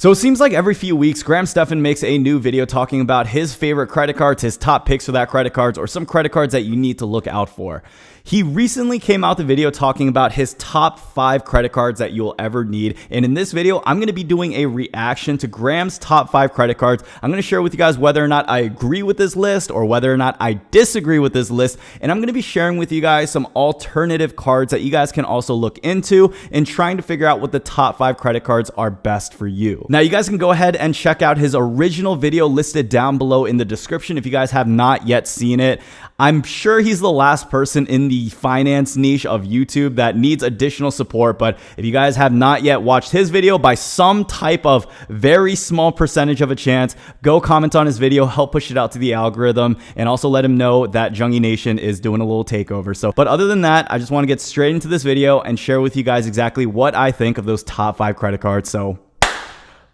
So it seems like every few weeks, Graham Stephan makes a new video talking about his favorite credit cards, his top picks for that credit cards, or some credit cards that you need to look out for. He recently came out the video talking about his top 5 credit cards that you'll ever need. And in this video, I'm going to be doing a reaction to Graham's top 5 credit cards. I'm going to share with you guys whether or not I agree with this list or whether or not I disagree with this list. And I'm going to be sharing with you guys some alternative cards that you guys can also look into in trying to figure out what the top 5 credit cards are best for you. Now, you guys can go ahead and check out his original video listed down below in the description if you guys have not yet seen it. I'm sure he's the last person in the finance niche of YouTube that needs additional support, but if you guys have not yet watched his video by some type of very small percentage of a chance, go comment on his video, help push it out to the algorithm, and also let him know that Jungie Nation is doing a little takeover. But other than that, I just want to get straight into this video and share with you guys exactly what I think of those top 5 credit cards. So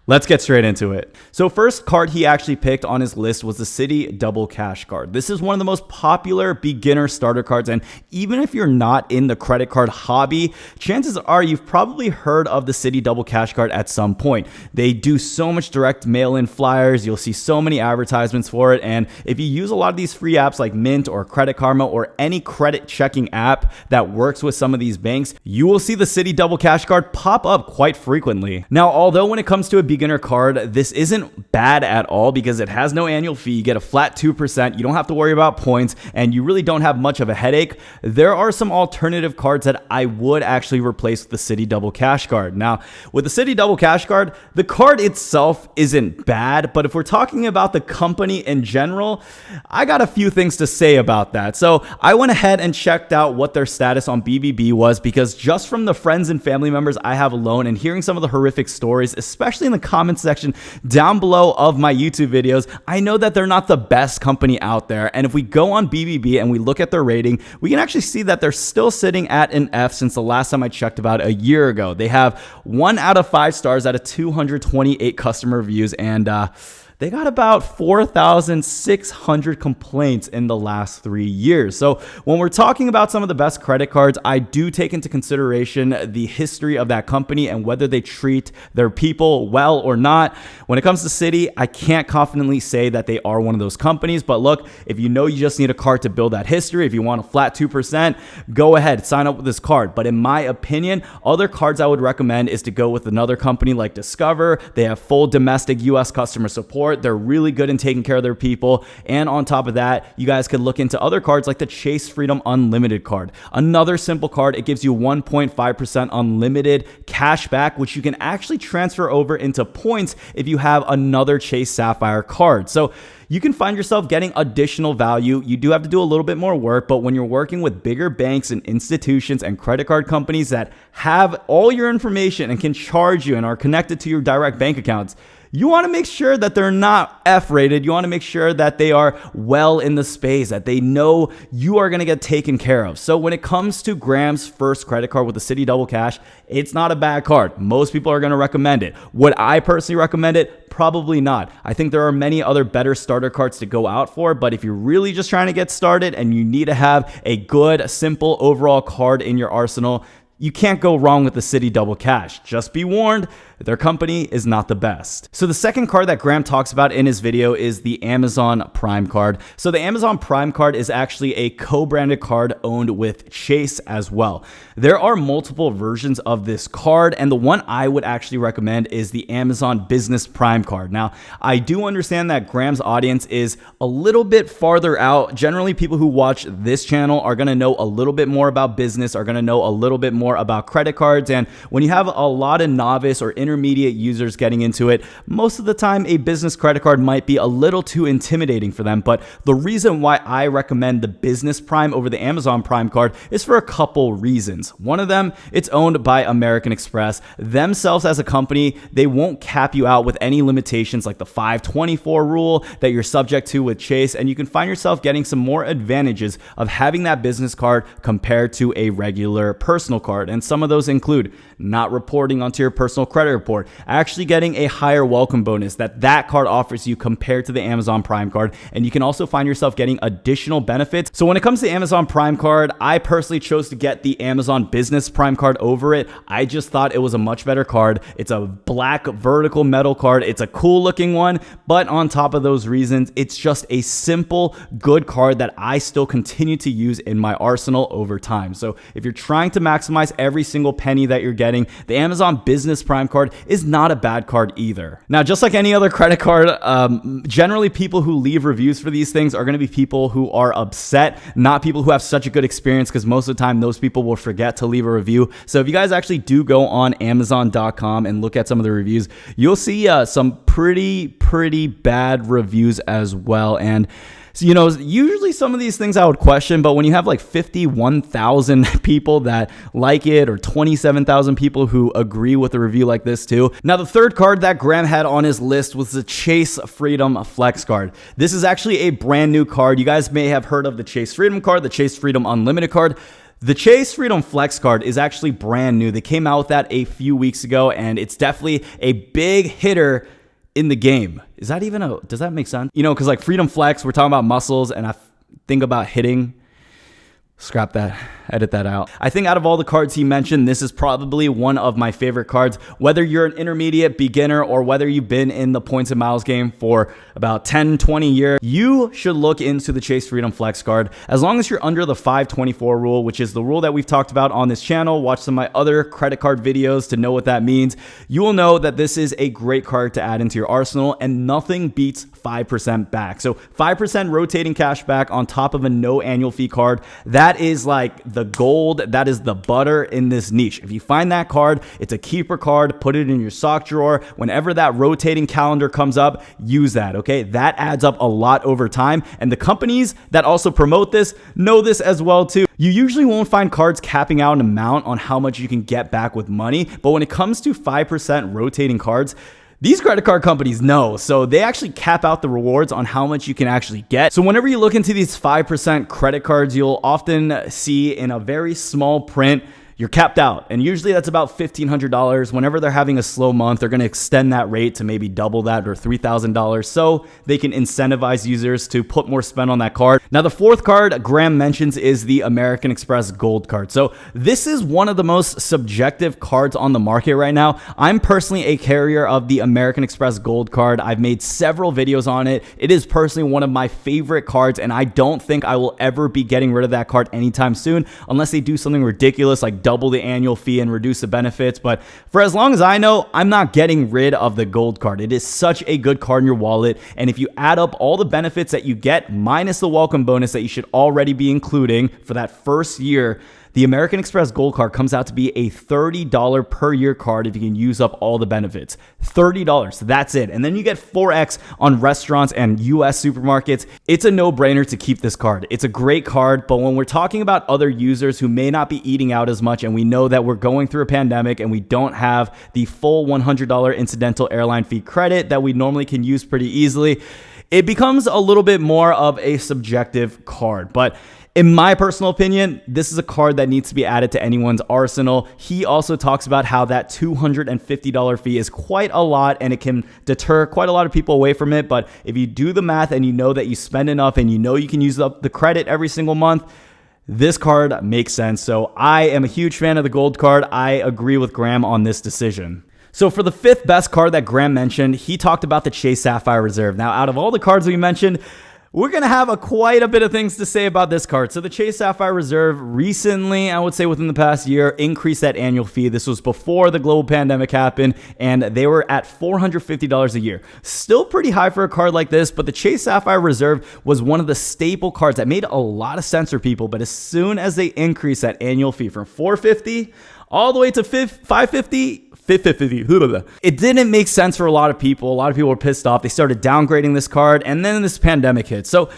let's get straight into it. So first card he actually picked on his list was the Citi Double Cash card. This is one of the most popular beginner starter cards, and even if you're not in the credit card hobby, chances are you've probably heard of the Citi Double Cash card at some point. They do so much direct mail-in flyers. You'll see so many advertisements for it, and if you use a lot of these free apps like Mint or Credit Karma or any credit checking app that works with some of these banks, you will see the Citi Double Cash card pop up quite frequently. Now, although when it comes to a beginner card, this isn't bad at all because it has no annual fee. You get a flat 2%. You don't have to worry about points, and you really don't have much of a headache. There are some alternative cards that I would actually replace with the Citi Double Cash card. Now, with the Citi Double Cash card, the card itself isn't bad, but if we're talking about the company in general, I got a few things to say about that. So I went ahead and checked out what their status on BBB was, because just from the friends and family members I have alone and hearing some of the horrific stories, especially in the comments section down below of my YouTube videos, I know that they're not the best company out there. And if we go on BBB and we look at their rating, we can actually see that they're still sitting at an F since the last time I checked about a year ago. They have 1 out of 5 stars out of 228 customer reviews, and they got about 4,600 complaints in the last 3 years. So when we're talking about some of the best credit cards, I do take into consideration the history of that company and whether they treat their people well or not. When it comes to Citi, I can't confidently say that they are one of those companies, but look, if you know you just need a card to build that history, if you want a flat 2%, go ahead, sign up with this card. But in my opinion, other cards I would recommend is to go with another company like Discover. They have full domestic US customer support. They're really good in taking care of their people. And on top of that, you guys could look into other cards like the Chase Freedom Unlimited card. Another simple card. It gives you 1.5% unlimited cash back, which you can actually transfer over into points if you have another Chase Sapphire card. So you can find yourself getting additional value. You do have to do a little bit more work, but when you're working with bigger banks and institutions and credit card companies that have all your information and can charge you and are connected to your direct bank accounts, you want to make sure that they're not F-rated. You want to make sure that they are well in the space, that they know you are going to get taken care of. So when it comes to Graham's first credit card with the Citi Double Cash, it's not a bad card. Most people are going to recommend it. Would I personally recommend it? Probably not. I think there are many other better starter cards to go out for, but if you're really just trying to get started and you need to have a good, simple overall card in your arsenal, you can't go wrong with the Citi Double Cash. Just be warned, their company is not the best. So the second card that Graham talks about in his video is the Amazon Prime card. So the Amazon Prime card is actually a co-branded card owned with Chase as well. There are multiple versions of this card, and the one I would actually recommend is the Amazon Business Prime card. Now, I do understand that Graham's audience is a little bit farther out. Generally, people who watch this channel are gonna know a little bit more about business, are gonna know a little bit more about credit cards, and when you have a lot of novice or intermediate users getting into it, most of the time a business credit card might be a little too intimidating for them. But the reason why I recommend the Business Prime over the Amazon Prime card is for a couple reasons. One of them, it's owned by American Express. Themselves as a company, they won't cap you out with any limitations like the 524 rule that you're subject to with Chase, and you can find yourself getting some more advantages of having that business card compared to a regular personal card. And some of those include not reporting onto your personal credit airport, actually getting a higher welcome bonus that card offers you compared to the Amazon Prime card. And you can also find yourself getting additional benefits. So when it comes to Amazon Prime card, I personally chose to get the Amazon Business Prime card over it. I just thought it was a much better card. It's a black vertical metal card. It's a cool looking one, but on top of those reasons, it's just a simple, good card that I still continue to use in my arsenal over time. So if you're trying to maximize every single penny that you're getting, the Amazon Business Prime card is not a bad card either. Now, just like any other credit card, generally people who leave reviews for these things are going to be people who are upset, not people who have such a good experience, because most of the time those people will forget to leave a review. So if you guys actually do go on Amazon.com and look at some of the reviews, you'll see some pretty bad reviews as well. And so, you know, usually some of these things I would question, but when you have like 51,000 people that like it, or 27,000 people who agree with a review like this too. Now, the third card that Graham had on his list was the Chase Freedom Flex card. This is actually a brand new card. You guys may have heard of the Chase Freedom card, the Chase Freedom Unlimited card. The Chase Freedom Flex card is actually brand new. They came out with that a few weeks ago, and it's definitely a big hitter in the game. Is that even does that make sense? You know, because like Freedom Flex, we're talking about muscles, and I think about hitting. Scrap that, edit that out. I think out of all the cards he mentioned, this is probably one of my favorite cards. Whether you're an intermediate, beginner, or whether you've been in the points and miles game for about 10, 20 years, you should look into the Chase Freedom Flex card. As long as you're under the 524 rule, which is the rule that we've talked about on this channel, watch some of my other credit card videos to know what that means. You will know that this is a great card to add into your arsenal, and nothing beats 5% back. So 5% rotating cash back on top of a no annual fee card. That is like the gold. That is the butter in this niche. If you find that card, it's a keeper card. Put it in your sock drawer. Whenever that rotating calendar comes up, use that, okay? That adds up a lot over time. And the companies that also promote this know this as well too. You usually won't find cards capping out an amount on how much you can get back with money. But when it comes to 5% rotating cards, these credit card companies know, so they actually cap out the rewards on how much you can actually get. So whenever you look into these 5% credit cards, you'll often see in a very small print, you're capped out. And usually that's about $1,500. Whenever they're having a slow month, they're going to extend that rate to maybe double that, or $3,000, so they can incentivize users to put more spend on that card. Now, the fourth card Graham mentions is the American Express Gold card. So this is one of the most subjective cards on the market right now. I'm personally a carrier of the American Express Gold card. I've made several videos on it. It is personally one of my favorite cards, and I don't think I will ever be getting rid of that card anytime soon, unless they do something ridiculous like double the annual fee and reduce the benefits. But for as long as I know, I'm not getting rid of the Gold card. It is such a good card in your wallet, and if you add up all the benefits that you get minus the welcome bonus that you should already be including for that first year, the American Express Gold card comes out to be a $30 per year card if you can use up all the benefits. $30, that's it. And then you get 4x on restaurants and US supermarkets. It's a no-brainer to keep this card. It's a great card, but when we're talking about other users who may not be eating out as much, and we know that we're going through a pandemic and we don't have the full $100 incidental airline fee credit that we normally can use pretty easily, it becomes a little bit more of a subjective card. But in my personal opinion, this is a card that needs to be added to anyone's arsenal. He also talks about how that $250 fee is quite a lot, and it can deter quite a lot of people away from it. But if you do the math and you know that you spend enough and you know you can use up the credit every single month, this card makes sense. So I am a huge fan of the Gold card. I agree with Graham on this decision. So for the fifth best card that Graham mentioned, he talked about the Chase Sapphire Reserve. Now, out of all the cards we mentioned, we're going to have quite a bit of things to say about this card. So the Chase Sapphire Reserve recently, I would say within the past year, increased that annual fee. This was before the global pandemic happened, and they were at $450 a year. Still pretty high for a card like this, but the Chase Sapphire Reserve was one of the staple cards that made a lot of sense for people. But as soon as they increased that annual fee from $450 all the way to $550, it didn't make sense for a lot of people. A lot of people were pissed off. They started downgrading this card, and then this pandemic hit. So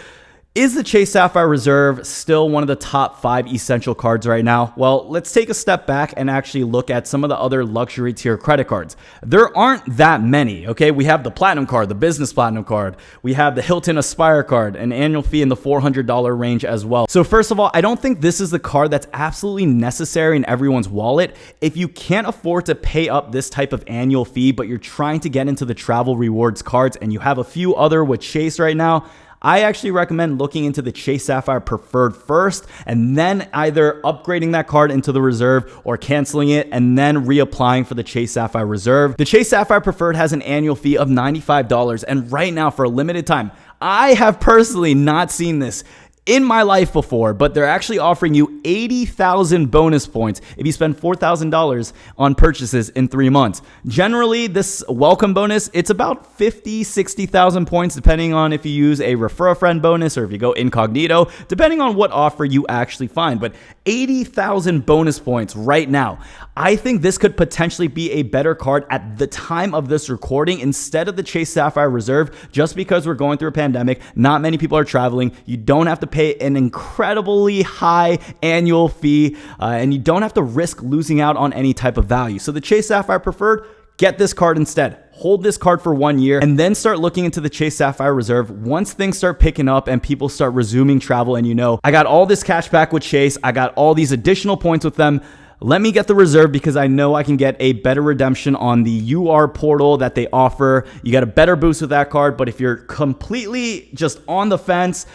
Is the Chase Sapphire Reserve still one of the top 5 essential cards right now? Well, let's take a step back and actually look at some of the other luxury tier credit cards. There aren't that many, okay? We have the Platinum card, the Business Platinum card. We have the Hilton Aspire card, an annual fee in the $400 range as well. So first of all, I don't think this is the card that's absolutely necessary in everyone's wallet. If you can't afford to pay up this type of annual fee, but you're trying to get into the travel rewards cards and you have a few other with Chase right now, I actually recommend looking into the Chase Sapphire Preferred first and then either upgrading that card into the Reserve or canceling it and then reapplying for the Chase Sapphire Reserve. The Chase Sapphire Preferred has an annual fee of $95, and right now for a limited time, I have personally not seen this in my life before, but they're actually offering you 80,000 bonus points if you spend $4,000 on purchases in 3 months. Generally, this welcome bonus, it's about 50, 60,000 points, depending on if you use a refer a friend bonus or if you go incognito, depending on what offer you actually find. But 80,000 bonus points right now. I think this could potentially be a better card at the time of this recording instead of the Chase Sapphire Reserve, just because we're going through a pandemic. Not many people are traveling. You don't have to pay an incredibly high annual fee, and you don't have to risk losing out on any type of value. So the Chase Sapphire Preferred, get this card instead. Hold this card for 1 year and then start looking into the Chase Sapphire Reserve once things start picking up and people start resuming travel and I got all this cash back with Chase. I got all these additional points with them. Let me get the Reserve because I know I can get a better redemption on the UR portal that they offer. You got a better boost with that card, but if you're completely just on the fence,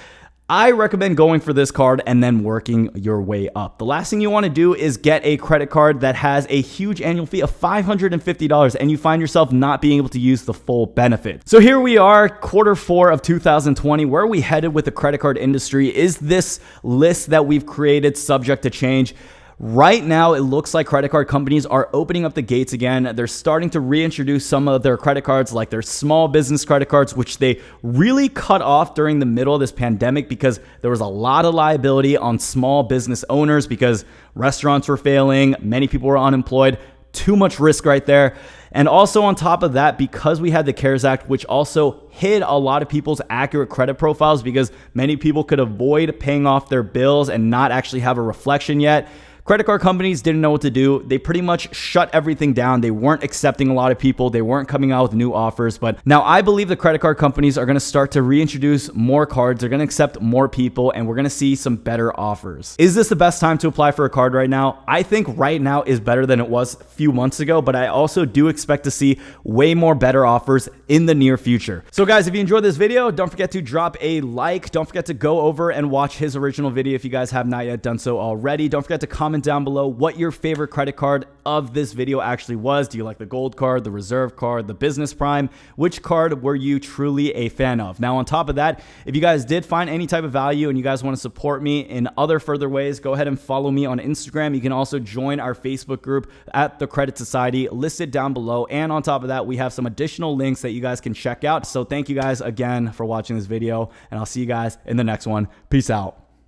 I recommend going for this card and then working your way up. The last thing you want to do is get a credit card that has a huge annual fee of $550 and you find yourself not being able to use the full benefit. So here we are, Q4 of 2020. Where are we headed with the credit card industry? Is this list that we've created subject to change? Right now, it looks like credit card companies are opening up the gates again. They're starting to reintroduce some of their credit cards, like their small business credit cards, which they really cut off during the middle of this pandemic because there was a lot of liability on small business owners because restaurants were failing, many people were unemployed. Too much risk right there. And also on top of that, because we had the CARES Act, which also hid a lot of people's accurate credit profiles because many people could avoid paying off their bills and not actually have a reflection yet. Credit card companies didn't know what to do. They pretty much shut everything down. They weren't accepting a lot of people. They weren't coming out with new offers. But now I believe the credit card companies are going to start to reintroduce more cards. They're going to accept more people and we're going to see some better offers. Is this the best time to apply for a card right now? I think right now is better than it was a few months ago, but I also do expect to see way more better offers in the near future. So guys, if you enjoyed this video, don't forget to drop a like. Don't forget to go over and watch his original video if you guys have not yet done so already. Don't forget to comment down below what your favorite credit card of this video actually was. Do you like the Gold card, the Reserve card, the Business Prime? Which card were you truly a fan of? Now, on top of that, if you guys did find any type of value and you guys want to support me in other further ways, go ahead and follow me on Instagram. You can also join our Facebook group at The Credit Society, listed down below. And on top of that, we have some additional links that you guys can check out. So thank you guys again for watching this video, and I'll see you guys in the next one. Peace out.